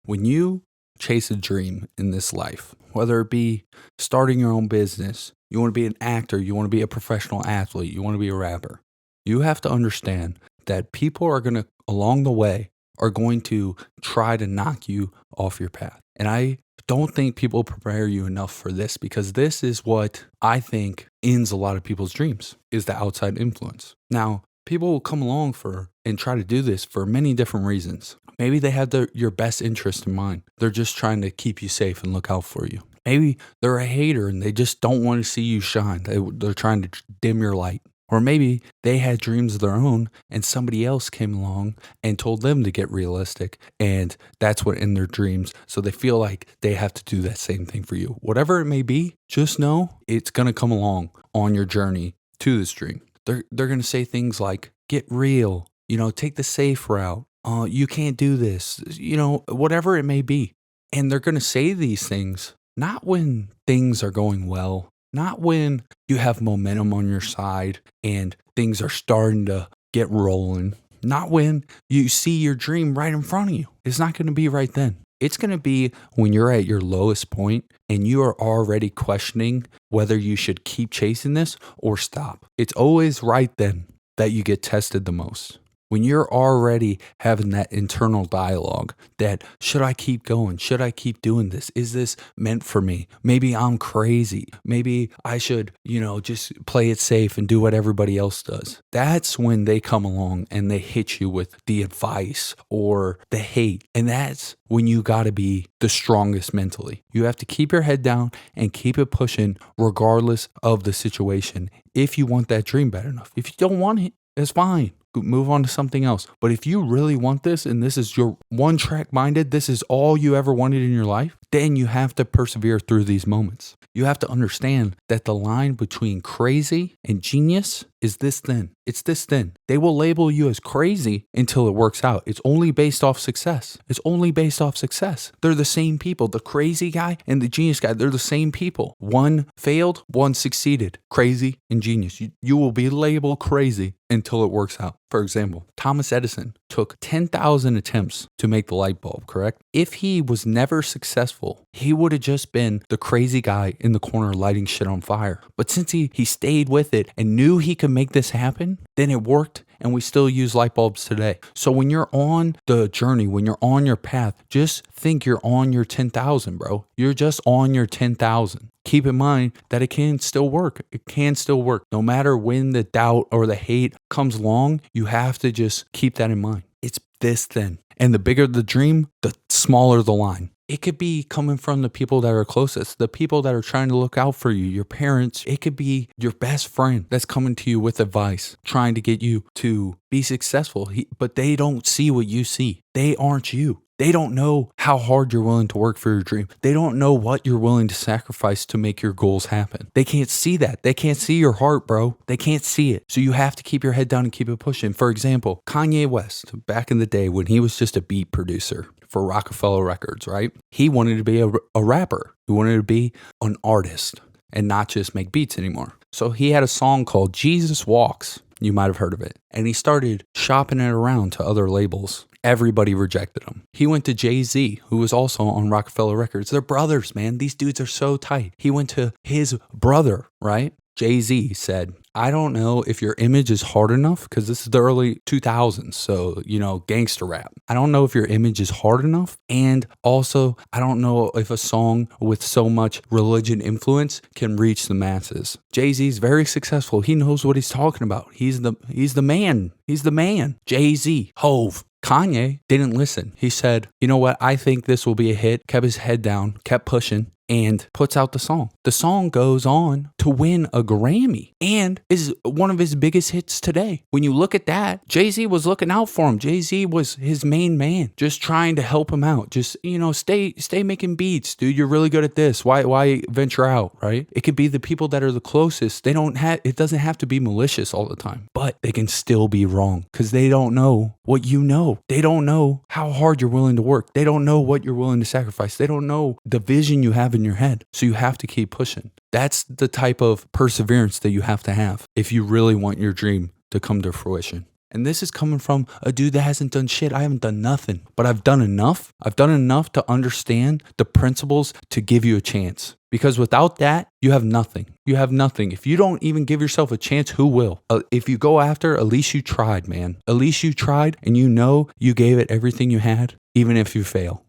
When you chase a dream in this life, whether it be starting your own business, you want to be an actor, you want to be a professional athlete, you want to be a rapper, you have to understand that people are going to, along the way, are going to try to knock you off your path. And I don't think people prepare you enough for this, because this is what I think ends a lot of people's dreams, is the outside influence. Now, people will come along and try to do this for many different reasons. Maybe they have your best interest in mind. They're just trying to keep you safe and look out for you. Maybe they're a hater and they just don't want to see you shine. They're trying to dim your light. Or maybe they had dreams of their own and somebody else came along and told them to get realistic, and that's what in their dreams. So they feel like they have to do that same thing for you. Whatever it may be, just know it's going to come along on your journey to this dream. They're going to say things like, get real, take the safe route. You can't do this, whatever it may be. And they're going to say these things not when things are going well, not when you have momentum on your side and things are starting to get rolling, not when you see your dream right in front of you. It's not going to be right then. It's going to be when you're at your lowest point and you are already questioning whether you should keep chasing this or stop. It's always right then that you get tested the most. When you're already having that internal dialogue that, should I keep going? Should I keep doing this? Is this meant for me? Maybe I'm crazy. Maybe I should, just play it safe and do what everybody else does. That's when they come along and they hit you with the advice or the hate. And that's when you got to be the strongest mentally. You have to keep your head down and keep it pushing regardless of the situation. If you want that dream bad enough. If you don't want it, it's fine. Move on to something else. But if you really want this and this is your one track minded, this is all you ever wanted in your life, then you have to persevere through these moments. You have to understand that the line between crazy and genius is this thin. It's this thin. They will label you as crazy until it works out. It's only based off success. It's only based off success. They're the same people. The crazy guy and the genius guy, they're the same people. One failed, one succeeded. Crazy and genius. You will be labeled crazy until it works out. For example, Thomas Edison took 10,000 attempts to make the light bulb, correct? If he was never successful, he would have just been the crazy guy in the corner lighting shit on fire. But since he stayed with it and knew he could make this happen, then it worked, and we still use light bulbs today. So when you're on the journey, when you're on your path, just think you're on your 10,000, bro. You're just on your 10,000. Keep in mind that it can still work. It can still work. No matter when the doubt or the hate comes along, you have to just keep that in mind. It's this thin. And the bigger the dream, the smaller the line. It could be coming from the people that are closest, the people that are trying to look out for you, your parents. It could be your best friend that's coming to you with advice, trying to get you to be successful, but they don't see what you see. They aren't you. They don't know how hard you're willing to work for your dream. They don't know what you're willing to sacrifice to make your goals happen. They can't see that. They can't see your heart, bro. They can't see it. So you have to keep your head down and keep it pushing. For example, Kanye West, back in the day when he was just a beat producer for roc-a-fella Records, right? He wanted to be a rapper. He wanted to be an artist and not just make beats anymore. So he had a song called Jesus Walks. You might have heard of it. And he started shopping it around to other labels. Everybody rejected him. He went to Jay-Z, who was also on roc-a-fella Records. They're brothers, man. These dudes are so tight. He went to his brother, right? Jay-Z said, I don't know if your image is hard enough, because this is the early 2000s, so, gangster rap. I don't know if your image is hard enough, and also, I don't know if a song with so much religion influence can reach the masses. Jay-Z's very successful. He knows what he's talking about. He's the man. He's the man. Jay-Z, Hove. Kanye didn't listen. He said, you know what? I think this will be a hit. Kept his head down, kept pushing, and puts out the song. The song goes on to win a Grammy and is one of his biggest hits today. When you look at that, Jay-Z was looking out for him. Jay-Z was his main man, just trying to help him out. Just, stay making beats, dude. You're really good at this. Why venture out, right? It could be the people that are the closest. It doesn't have to be malicious all the time, but they can still be wrong because they don't know what you know. They don't know how hard you're willing to work. They don't know what you're willing to sacrifice. They don't know the vision you have in your head. So you have to keep pushing. That's the type of perseverance that you have to have if you really want your dream to come to fruition. And this is coming from a dude that hasn't done shit. I haven't done nothing, but I've done enough. I've done enough to understand the principles to give you a chance. Because without that, you have nothing. You have nothing. If you don't even give yourself a chance, who will? If you go after, at least you tried, man. At least you tried, and you know you gave it everything you had, even if you fail.